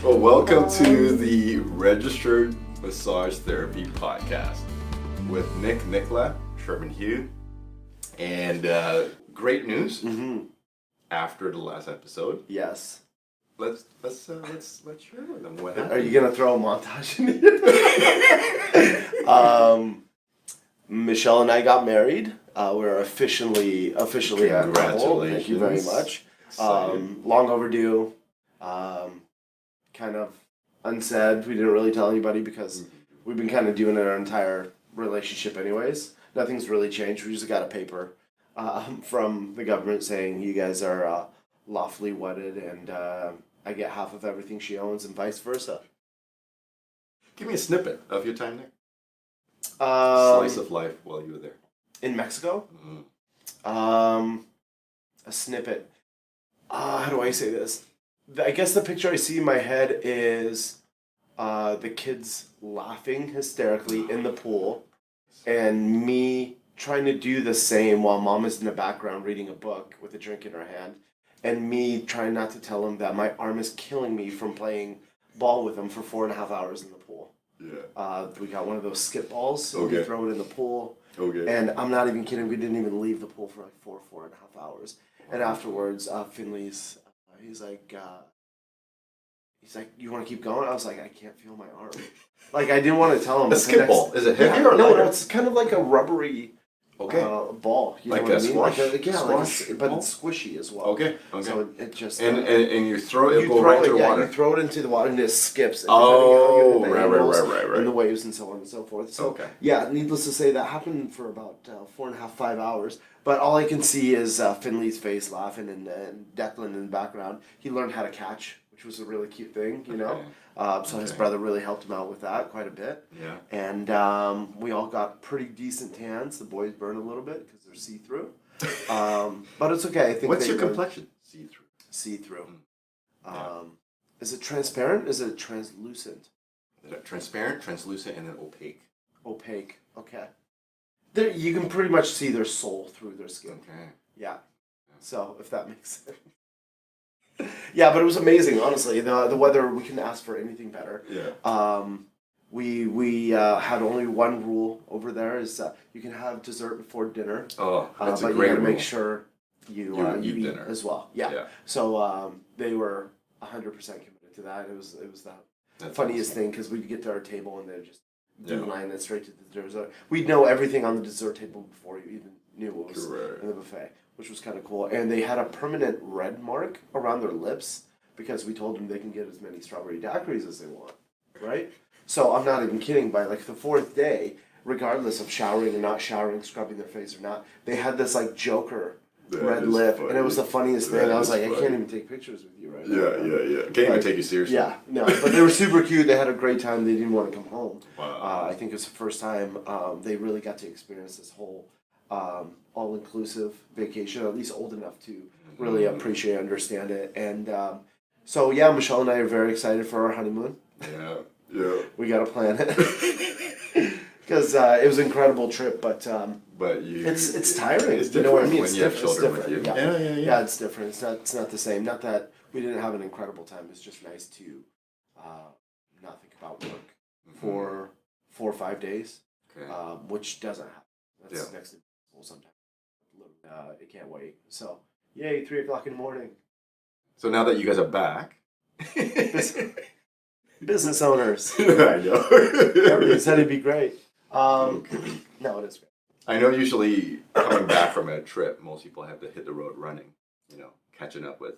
Well, welcome to the Registered Massage Therapy Podcast with Nicola, Sherman Hugh, and great news after the last episode. Yes. Let's share with them what happened. Are you gonna throw a montage in here? Michelle and I got married. We're officially a couple. Thank you very much. Long overdue. Kind of unsaid. We didn't really tell anybody because we've been kind of doing it our entire relationship anyways. Nothing's really changed. We just got a paper from the government saying you guys are lawfully wedded, and I get half of everything she owns and vice versa. Give me a snippet of your time there. Slice of life while you were there. In Mexico? A snippet. How do I say this? I guess the picture I see in my head is the kids laughing hysterically in the pool and me trying to do the same while mom is in the background reading a book with a drink in her hand, and me trying not to tell him that my arm is killing me from playing ball with him for 4.5 hours in the pool. Yeah. We got one of those skip balls, so we throw it in the pool. Okay. And I'm not even kidding, we didn't even leave the pool for like 4.5 hours. And afterwards, Finley's, he's like, you want to keep going? I was like, I can't feel my arm. Like, I didn't want to tell him. A skip ball. Is it heavy or no, lighter? No, it's kind of like a rubbery ball. You like know what a I mean? squash? But it's squishy as well. Okay. So it just... And you throw it, go right into the water. You throw it into the water and it skips. And Right. And the waves and so on and so forth. So, needless to say, that happened for about 4.5, 5 hours. But all I can see is Finley's face laughing and Declan in the background. He learned how to catch, which was a really cute thing, you know. So his brother really helped him out with that quite a bit. Yeah. And we all got pretty decent tans. The boys burn a little bit because they're see-through. But it's okay. I think. What's your complexion? See-through. See-through. Is it transparent? Is it translucent? Transparent, translucent, and then opaque. Opaque. Okay. You can pretty much see their soul through their skin. Okay. Yeah. So if that makes sense. Yeah, but it was amazing, honestly. The weather, we couldn't ask for anything better. Yeah. We had only one rule over there is you can have dessert before dinner. Oh, that's a great rule. But you got to make sure you eat dinner as well. Yeah. So they were 100% committed to that. It was the funniest thing because we'd get to our table and they'd just line it straight to the dessert. We'd know everything on the dessert table before you even knew what was in the buffet, which was kind of cool. And they had a permanent red mark around their lips because we told them they can get as many strawberry daiquiris as they want, right? So I'm not even kidding. By like the 4th day, regardless of showering or not showering, scrubbing their face or not, they had this like Joker red lip, funny. And it was the funniest thing. I was like, I can't even take pictures with you right now. Yeah. Can't even take you seriously. Yeah, no, but they were super cute. They had a great time. They didn't want to come home. Wow. I think it was the first time they really got to experience this whole all-inclusive vacation, at least old enough to really appreciate and understand it. And so, Michelle and I are very excited for our honeymoon. Yeah. We got to plan it. Because it was an incredible trip, but it's tiring. It's different when you have children with you. Yeah, it's different. It's not the same. Not that we didn't have an incredible time. It's just nice to not think about work for 4 or 5 days, which doesn't happen. That's next to impossible sometimes. It can't wait. So, yay, 3 o'clock in the morning. So now that you guys are back. Business owners. I know. Everybody said it'd be great. No, it is great. I know usually coming back from a trip, most people have to hit the road running, catching up with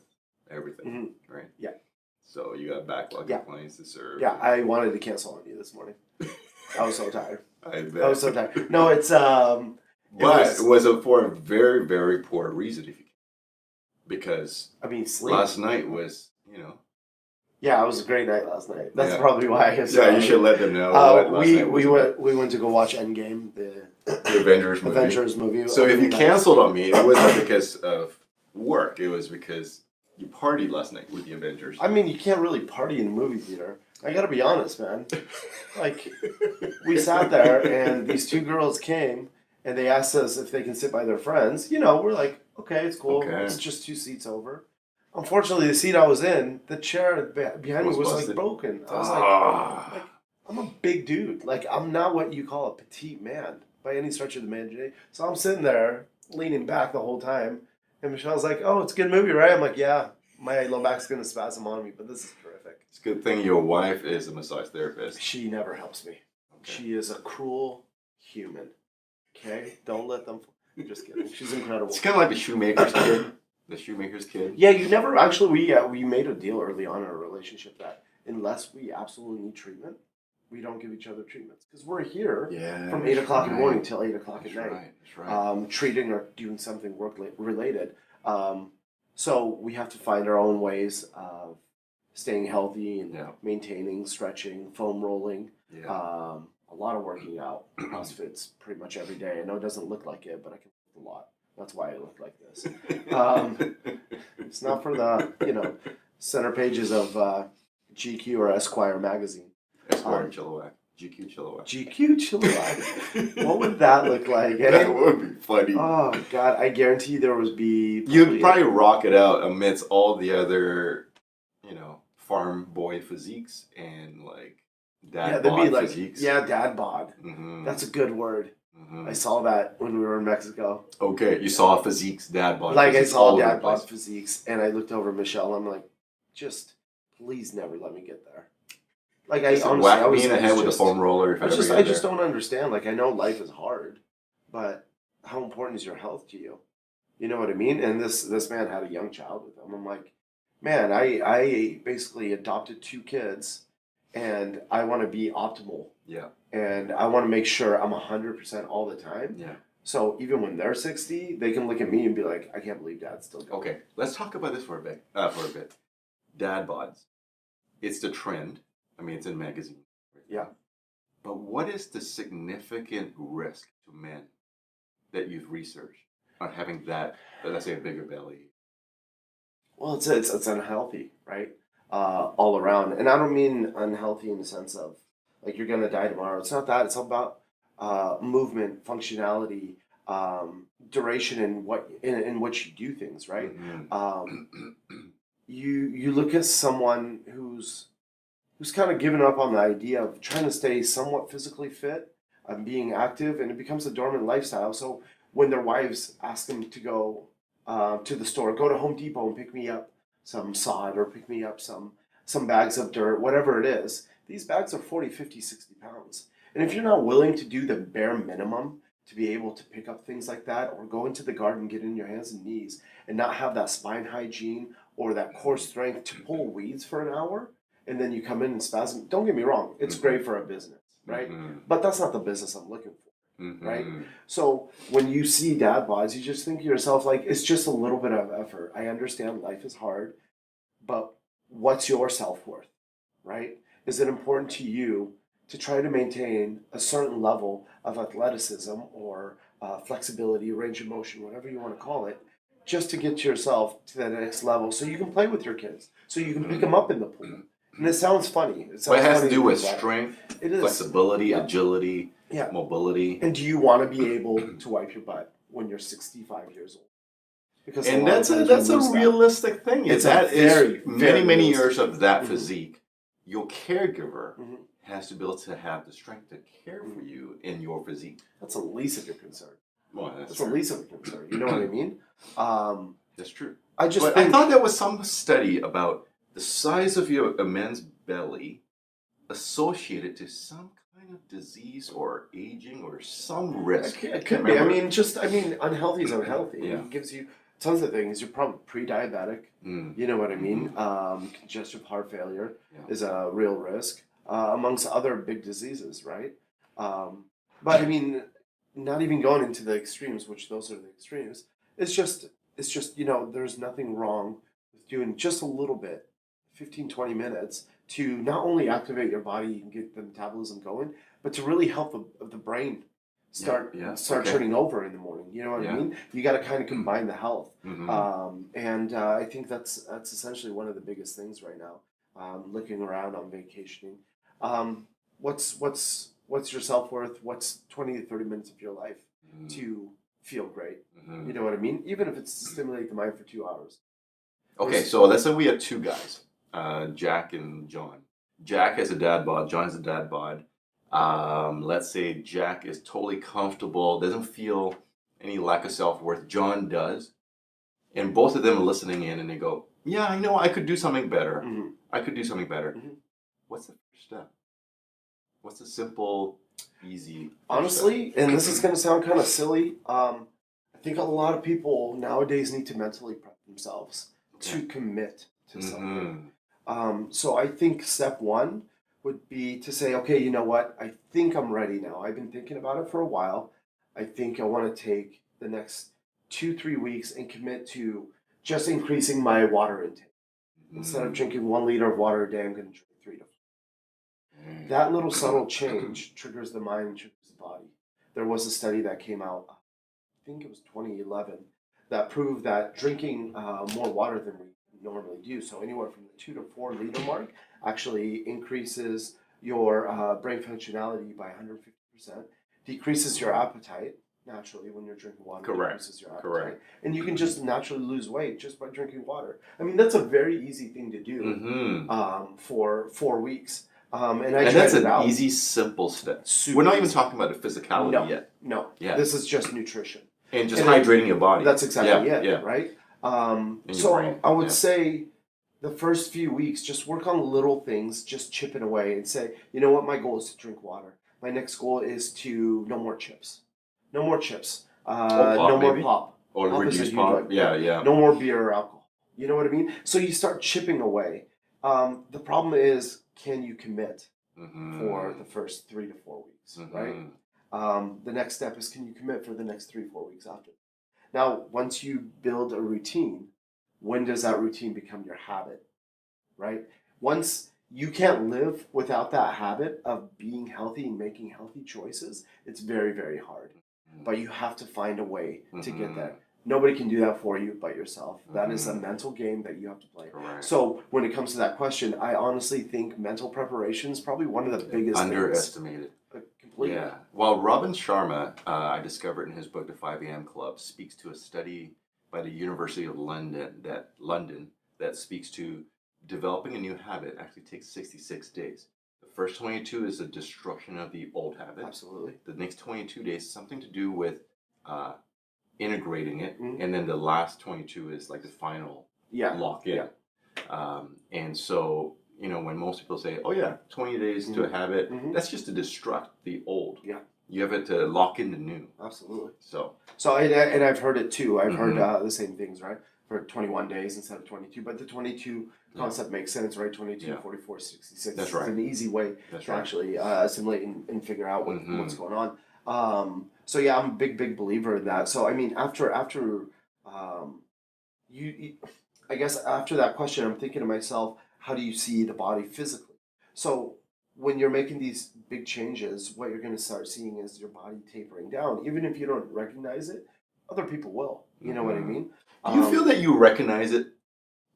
everything, right? Yeah. So you got a backlog of clients to serve. Yeah, I wanted to cancel on you this morning. I was so tired. I bet. I was so tired. No, it's... But was it for a very, very poor reason, if you can. Because sleep. Last night was, Yeah, it was a great night last night. That's probably why. You should let them know. We went to go watch Endgame, the Avengers movie. So if you canceled on me, it wasn't because of work. It was because you partied last night with the Avengers. You can't really party in a movie theater. I gotta be honest, man. We sat there and these 2 girls came and they asked us if they can sit by their friends. We're like, okay, it's cool. Okay. It's just 2 seats over. Unfortunately, the seat I was in, the chair behind me was like broken. I was like, I'm a big dude. Like, I'm not what you call a petite man by any stretch of the imagination. So I'm sitting there leaning back the whole time, and Michelle's like, "Oh, it's a good movie, right?" I'm like, "Yeah, my low back's gonna spasm on me, but this is terrific." It's a good thing your wife is a massage therapist. She never helps me. Okay. She is a cruel human. Okay, don't let them. I'm just kidding. She's incredible. It's kind of like the shoemaker's kid. The shoemaker's kid. Yeah, you never actually. We made a deal early on in our relationship that unless we absolutely need treatment, we don't give each other treatments because we're here from 8 o'clock in the morning till 8 o'clock at night. That's right. Treating or doing something work related. So we have to find our own ways of staying healthy and maintaining, stretching, foam rolling. Yeah. A lot of working out. CrossFit's pretty much every day. I know it doesn't look like it, but I can lift a lot. That's why I look like this. It's not for the center pages of GQ or Esquire magazine. Esquire Chilliwack. GQ Chilliwack. GQ Chilliwack. What would that look like? That would be funny. Oh God, I guarantee there would be. You'd probably rock it out amidst all the other, farm boy physiques and like dad bod physiques. Yeah, dad bod. Mm-hmm. That's a good word. Mm-hmm. I saw that when we were in Mexico. Okay, you saw physiques, dad bod. Like I saw dad bod physiques, and I looked over at Michelle. I'm like, just please never let me get there. Like I honestly, whack me in the head with a foam roller. I just don't understand. Like I know life is hard, but how important is your health to you? You know what I mean? And this man had a young child with him. I'm like, man, I basically adopted 2 kids, and I want to be optimal. Yeah. And I want to make sure I'm 100% all the time. Yeah. So even when they're 60, they can look at me and be like, I can't believe Dad's still going. Okay, let's talk about this for a bit. Dad bods. It's the trend. I mean, it's in magazines. Yeah. But what is the significant risk to men that you've researched on having that, let's say, a bigger belly? Well, it's unhealthy, right? All around. And I don't mean unhealthy in the sense of, like, you're going to die tomorrow. It's not that. It's about movement, functionality, duration in which you do things, right? Mm-hmm. You look at someone who's kind of given up on the idea of trying to stay somewhat physically fit and being active, and it becomes a dormant lifestyle. So when their wives ask them to go to the store, go to Home Depot and pick me up some sod or pick me up some bags of dirt, whatever it is, these bags are 40, 50, 60 pounds. And if you're not willing to do the bare minimum to be able to pick up things like that, or go into the garden, get in your hands and knees, and not have that spine hygiene or that core strength to pull weeds for an hour, and then you come in and spasm. Don't get me wrong, it's great for a business, right? Mm-hmm. But that's not the business I'm looking for, mm-hmm. right? So when you see dad bods, you just think to yourself, like, it's just a little bit of effort. I understand life is hard, but what's your self-worth, right? Is it important to you to try to maintain a certain level of athleticism or flexibility, range of motion, whatever you want to call it, just to get yourself to that next level so you can play with your kids, so you can pick them up in the pool? And it sounds funny. It has to do with strength, flexibility, agility, mobility. And do you want to be able to wipe your butt when you're 65 years old? Because that's a realistic thing. It's many years of that physique. Your caregiver has to be able to have the strength to care for you in your physique. That's the least of your concern. Well, that's the least of your concern. You know what I mean? That's true. I thought there was some study about the size of a man's belly associated to some kind of disease or aging or some risk. It could be. Unhealthy is unhealthy. Yeah. It gives you tons of things. You're probably pre-diabetic. You know what I mean? Congestive heart failure is a real risk, amongst other big diseases, right? But I mean, not even going into the extremes, which those are the extremes. It's just there's nothing wrong with doing just a little bit, 15, 20 minutes, to not only activate your body and get the metabolism going, but to really help the brain start turning over in the morning. You know what I mean? You got to kind of combine the health, and I think that's essentially one of the biggest things right now. Looking around on vacationing, what's your self-worth? What's 20 to 30 minutes of your life to feel great? You know what I mean? Even if it's to stimulate the mind for 2 hours. Okay, so let's say we have two guys, Jack and John. Jack has a dad bod, John has a dad bod. Let's say Jack is totally comfortable, doesn't feel any lack of self-worth. John does. And both of them are listening in and they go, yeah, I know I could do something better. Mm-hmm. I could do something better. Mm-hmm. What's the first step? What's the simple, easy Honestly, and this is going to sound kind of silly, I think a lot of people nowadays need to mentally prep themselves to commit to something. So I think step one would be to say, okay, you know what? I think I'm ready now. I've been thinking about it for a while. I think I want to take the next 2-3 weeks and commit to just increasing my water intake. Instead of drinking 1 liter of water a day, I'm going to drink 3 to 4. That little subtle change triggers the mind, triggers the body. There was a study that came out, I think it was 2011, that proved that drinking more water than we normally do, so anywhere from the 2 to 4 liter mark, actually increases your brain functionality by 150%, decreases your appetite. Naturally, when you're drinking water, decreases your appetite. Correct. And you can just naturally lose weight just by drinking water. I mean, that's a very easy thing to do for 4 weeks. And that's an easy, simple step. We're not even talking about the physicality yet. No. Yeah. This is just nutrition. And just hydrating your body. That's exactly it, right? So I would say the first few weeks, just work on little things, just chipping away and say, you know what, my goal is to drink water. My next goal is to no more chips. No more chips. No more pop. Or reduce pop. Yeah. No more beer or alcohol. You know what I mean? So you start chipping away. The problem is, can you commit for the first 3 to 4 weeks, right? The next step is, can you commit for the next 3-4 weeks after? Now, once you build a routine, when does that routine become your habit, right? Once you can't live without that habit of being healthy and making healthy choices, it's very, very hard. But you have to find a way to get there. Nobody can do that for you but yourself. That is a mental game that you have to play. Correct. So when it comes to that question, I honestly think mental preparation is probably one of the biggest underestimated. Completely. Yeah. Well, Robin Sharma, I discovered in his book, The 5 a.m. Club, speaks to a study by the University of London that speaks to developing a new habit actually takes 66 days. The first 22 is the destruction of the old habit. Absolutely. The next 22 days is something to do with integrating it, and then the last 22 is like the final lock in. And so, you know, when most people say, oh yeah, 20 days to a habit, that's just to destruct the old. Yeah. You have it to lock in the new. Absolutely. So and I've heard it too. I've heard the same things, right? For 21 days instead of 22. But the 22 concept makes sense, right? 22, 44, 66. That's right. It's an easy way to actually assimilate and figure out what's going on. So yeah, I'm a big believer in that. So I mean, after you I guess after that question, I'm thinking to myself, how do you see the body physically? So when you're making these big changes, what you're going to start seeing is your body tapering down. Even if you don't recognize it, other people will. You know what I mean? Do you feel that you recognize it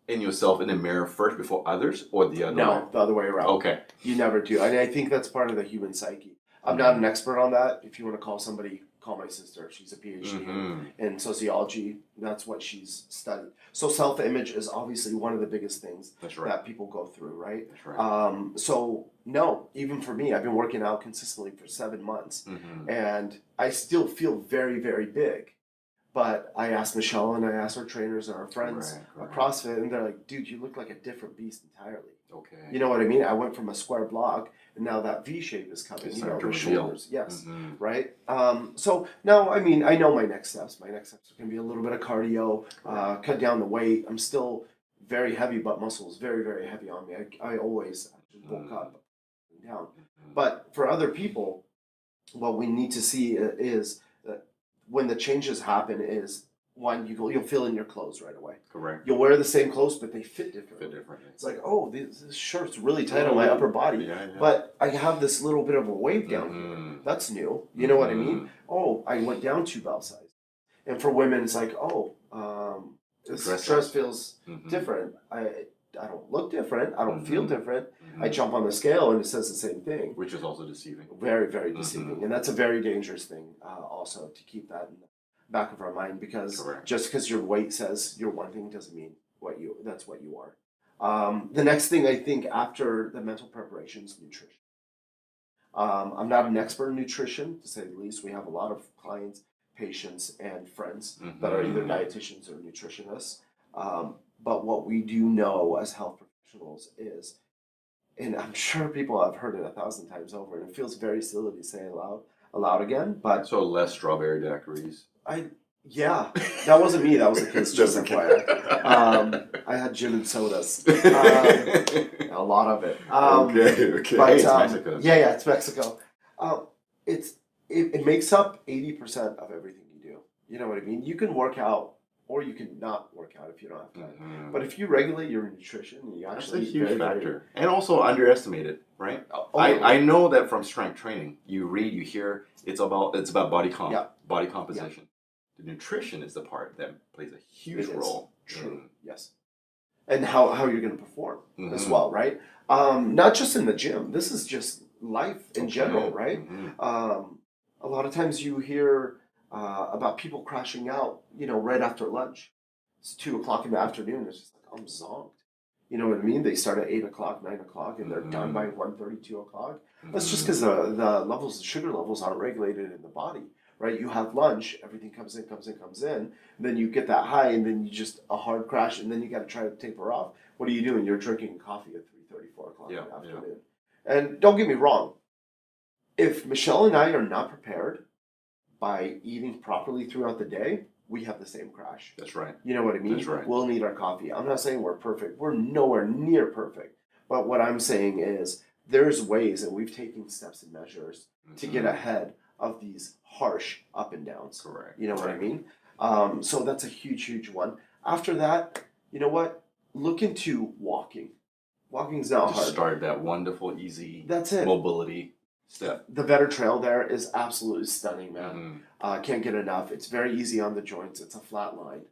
in yourself in the mirror first before others, or the other way? No, the other way around. Okay. You never do. And I think that's part of the human psyche. I'm not an expert on that. If you want to call somebody, call my sister. She's a PhD in sociology. That's what she's studied. So self-image is obviously one of the biggest things that people go through, right? That's right. So no, even for me, I've been working out consistently for 7 months, and I still feel very, very big. But I asked Michelle and I asked our trainers and our friends at CrossFit, and they're like, dude, you look like a different beast entirely. Okay. You know what I mean? I went from a square block, and now that V shape is coming. It's you know, the shoulders. Yes. Right? So now, I mean, I know my next steps. My next steps are going to be a little bit of cardio, cut down the weight. I'm still very heavy, but muscle is very, very heavy on me. I always bulk up and down. But for other people, what we need to see is when the changes happen is, one, you'll feel in your clothes right away. Correct. You'll wear the same clothes, but they fit differently. It's like, oh, this shirt's really tight on my upper body, but I have this little bit of a wave down here. That's new. You know what I mean? Oh, I went down 2 bell sizes. And for women, it's like, oh, this dress feels different. I don't look different. I don't feel different. I jump on the scale and it says the same thing. Which is also deceiving. Very, very deceiving. And that's a very dangerous thing also to keep that in the back of our mind, because just because your weight says you're one thing doesn't mean what you are. The next thing I think after the mental preparation is nutrition. I'm not an expert in nutrition, to say the least. We have a lot of clients, patients, and friends that are either dietitians or nutritionists. But what we do know as health professionals is, and I'm sure people have heard it 1,000 times over, and it feels very silly to say aloud again, but so less strawberry daiquiris. Yeah, that wasn't me. That was the kids. Just FYI. I had gin and sodas. A lot of it. Okay. But, hey, it's Mexico. Yeah, it's Mexico. It makes up 80% of everything you do. You know what I mean? You can work out, or you can not work out if you don't have time. But if you regulate your nutrition, you actually that's a huge factor, and also underestimate it, right? I know that from strength training, you read, you hear, it's about body composition. Yeah. The nutrition is the part that plays a huge role. True. Yes. And how you're going to perform as well, right? Not just in the gym. This is just life in general, right? A lot of times you hear about people crashing out, right after lunch. It's 2:00 in the afternoon. It's just like, I'm zonked. You know what I mean? They start at 8 o'clock, 9 o'clock, and they're done by 1:30, 2 o'clock. That's just because the sugar levels aren't regulated in the body. Right, you have lunch, everything comes in, and then you get that high, and then you just a hard crash, and then you got to try to taper off. What are you doing? You're drinking coffee at 3:30, 4 o'clock in the afternoon. And don't get me wrong, if Michelle and I are not prepared by eating properly throughout the day, we have the same crash. That's right. You know what I mean? That's right. We'll need our coffee. I'm not saying we're perfect. We're nowhere near perfect. But what I'm saying is there's ways, and we've taken steps and measures to get ahead of these harsh up and downs. Correct. You know what I mean? So that's a huge one. After that, you know what? Look into walking. Walking's not hard. Start that wonderful, easy that's it. Mobility step. The Vetter Trail there is absolutely stunning, man. Can't get enough. It's very easy on the joints. It's a flat line.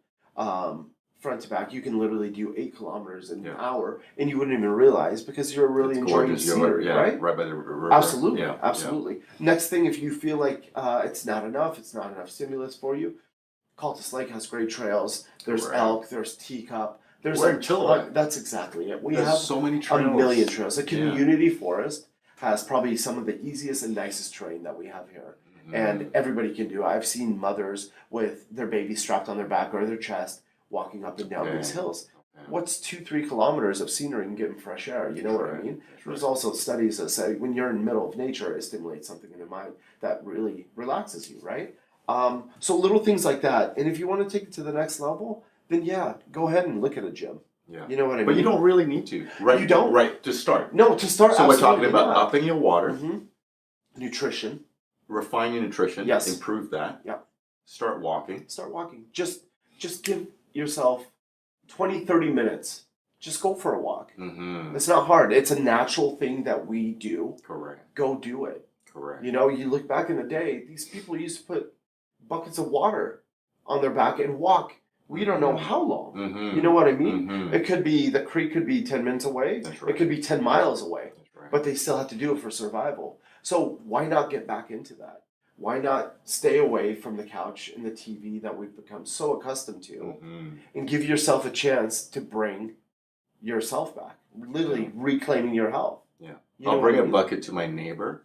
Front to back, you can literally do 8 kilometers in an hour, and you wouldn't even realize because you're really enjoying the scenery, right? Right by the river. Absolutely. Next thing, if you feel like it's not enough stimulus for you, Cultus Lake has great trails. There's Elk, there's Teacup. There's that's exactly it. We have so many trails. A million trails. The community forest has probably some of the easiest and nicest terrain that we have here. And everybody can do it. I've seen mothers with their baby strapped on their back or their chest walking up and down these hills. What's 2-3 kilometers of scenery and getting fresh air? You know what I mean? There's also studies that say when you're in the middle of nature, it stimulates something in the mind that really relaxes you, right? So little things like that. And if you want to take it to the next level, then go ahead and look at a gym. Yeah. You know what I mean? But you don't really need to, right? You don't. Right, to start. No, to start. So we're talking about upping your water. Nutrition. Refine your nutrition. Yes. Improve that. Yeah. Start walking. Just give yourself 20-30 minutes. Just go for a walk. It's not hard. It's a natural thing that we do. Correct. Go do it. Correct. You look back in the day, these people used to put buckets of water on their back and walk. We don't know how long. You know what I mean? It could be, the creek could be 10 minutes away. That's right. It could be 10 miles away. That's right. But they still have to do it for survival. So why not get back into that? Why not stay away from the couch and the TV that we've become so accustomed to and give yourself a chance to bring yourself back, literally reclaiming your health. Yeah. I'll bring a bucket to my neighbor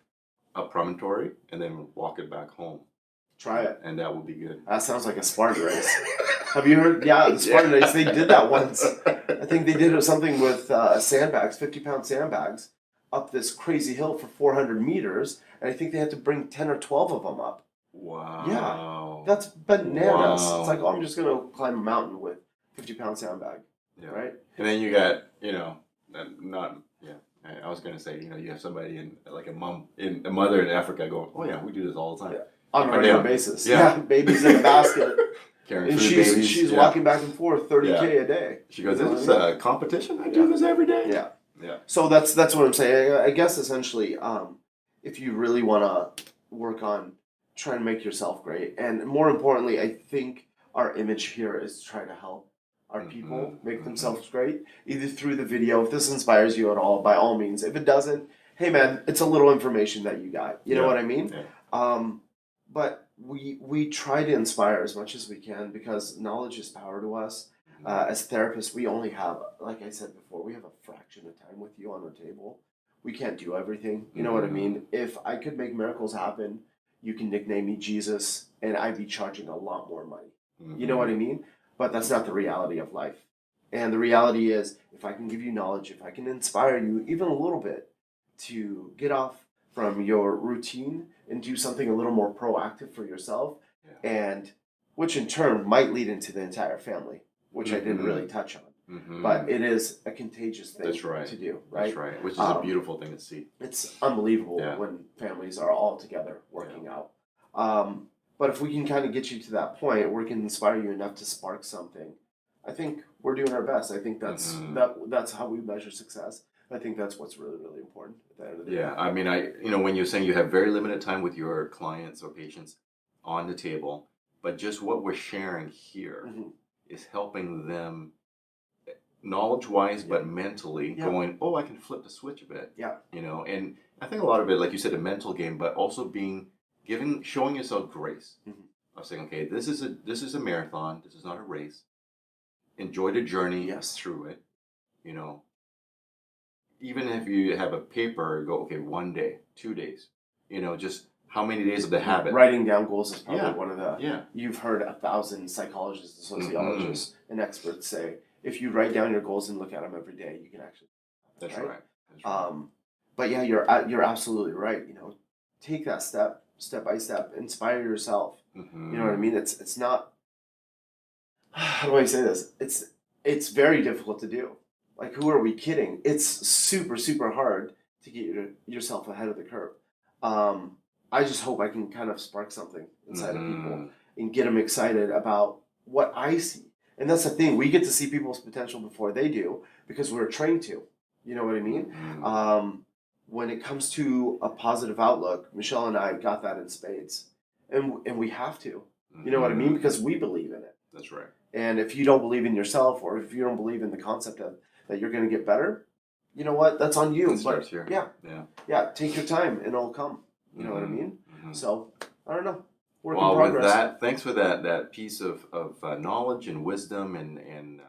up Promontory and then walk it back home. Try it. And that will be good. That sounds like a Spartan race. Have you heard? Yeah, the Spartan race, they did that once. I think they did something with sandbags, 50-pound sandbags, up this crazy hill for 400 meters. And I think they had to bring 10 or 12 of them up. Wow. Yeah. That's bananas. Wow. It's like, I'm just going to climb a mountain with 50-pound sandbag. Yeah. Right? And then you got, I was going to say, you have somebody a mother in Africa going, oh yeah, we do this all the time. Yeah. On a regular basis. Yeah. Babies in a basket. Carrying she's walking back and forth 30K a day. She goes, this is a competition? I do this every day? Yeah. Yeah. So that's what I'm saying. I guess essentially, if you really want to work on trying to make yourself great, and more importantly, I think our image here is to try to help our people make themselves great, either through the video. If this inspires you at all, by all means. If it doesn't, hey man, it's a little information that you got. You know what I mean? Yeah. But we try to inspire as much as we can because knowledge is power to us. As therapists, we only have, like I said before, we have a fraction of time with you on our table. We can't do everything. You know what I mean? If I could make miracles happen, you can nickname me Jesus, and I'd be charging a lot more money. You know what I mean? But that's not the reality of life. And the reality is, if I can give you knowledge, if I can inspire you even a little bit to get off from your routine and do something a little more proactive for yourself, and which in turn might lead into the entire family, which I didn't really touch on. But it is a contagious thing to do, right? That's right, which is a beautiful thing to see. It's unbelievable when families are all together working out. But if we can kind of get you to that point where we can inspire you enough to spark something, I think we're doing our best. I think that's how we measure success. I think that's what's really, really important at the end of the day. Yeah, I mean, when you're saying you have very limited time with your clients or patients on the table, but just what we're sharing here is helping them knowledge-wise, but mentally going, oh, I can flip the switch a bit. Yeah. And I think a lot of it, like you said, a mental game, but also showing yourself grace of saying, okay, this is a marathon. This is not a race. Enjoy the journey through it. Even if you have a paper, go, okay, 1 day, 2 days, just how many days of the habit. Writing down goals is probably one of the, you've heard 1,000 psychologists and sociologists and experts say, if you write down your goals and look at them every day, you can actually. That's right. But yeah, you're absolutely right. Take that step by step, inspire yourself. You know what I mean? It's not. How do I say this? It's very difficult to do. Like, who are we kidding? It's super, super hard to get yourself ahead of the curve. I just hope I can kind of spark something inside of people and get them excited about what I see. And that's the thing. We get to see people's potential before they do because we're trained to. You know what I mean? When it comes to a positive outlook, Michelle and I got that in spades. And we have to. You know what I mean? Because we believe in it. That's right. And if you don't believe in yourself, or if you don't believe in the concept of that you're going to get better, you know what? That's on you. It starts here. Yeah. Take your time, and it'll come. You know what I mean? So I don't know. Work in well, progress. with that, thanks for that piece of knowledge and wisdom and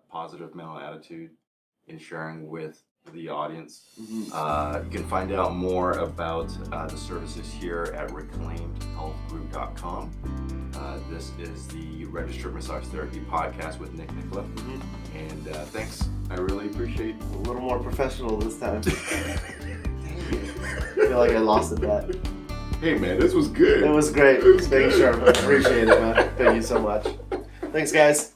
positive mental attitude in sharing with the audience. You can find out more about the services here at reclaimedhealthgroup.com. This is the Registered Massage Therapy Podcast with Nick Nicola. And thanks. I really appreciate a little more professional this time. Dang it. I feel like I lost a bet. Hey man, this was good. It was great. Thanks, Sherman. Appreciate it, man. Thank you so much. Thanks, guys.